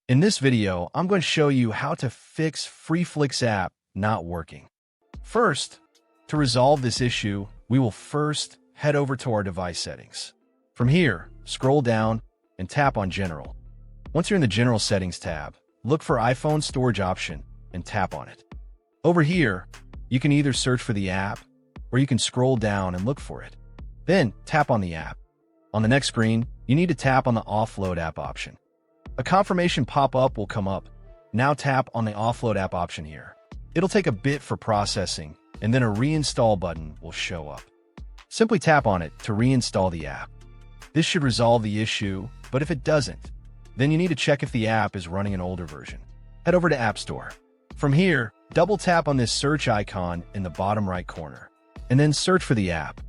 In this video, I'm going to show you how to fix FreeFlix app not working. First, to resolve this issue, we will first head over to our device settings. From here, scroll down and tap on General. Once you're in the General Settings tab, look for iPhone Storage option and tap on it. Over here, you can either search for the app or you can scroll down and look for it. Then tap on the app. On the next screen, you need to tap on the Offload app option. A confirmation pop-up will come up. Now tap on the Offload app option here. It'll take a bit for processing, and then a reinstall button will show up. Simply tap on it to reinstall the app. This should resolve the issue, but if it doesn't, then you need to check if the app is running an older version. Head over to App Store. From here, double tap on this search icon in the bottom right corner, and then search for the app.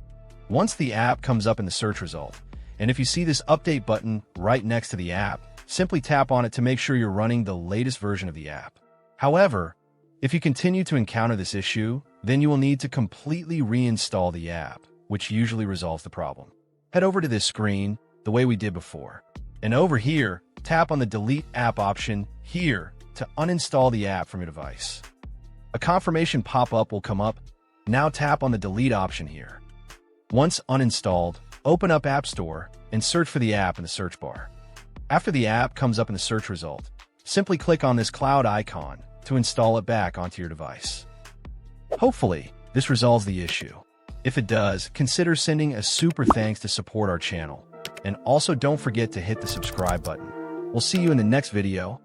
Once the app comes up in the search result, and if you see this update button right next to the app, simply tap on it to make sure you're running the latest version of the app. However, if you continue to encounter this issue, then you will need to completely reinstall the app, which usually resolves the problem. Head over to this screen the way we did before. And over here, tap on the Delete App option here to uninstall the app from your device. A confirmation pop-up will come up. Now tap on the Delete option here. Once uninstalled, open up App Store and search for the app in the search bar. After the app comes up in the search result, simply click on this cloud icon to install it back onto your device. Hopefully, this resolves the issue. If it does, consider sending a super thanks to support our channel. And also don't forget to hit the subscribe button. We'll see you in the next video.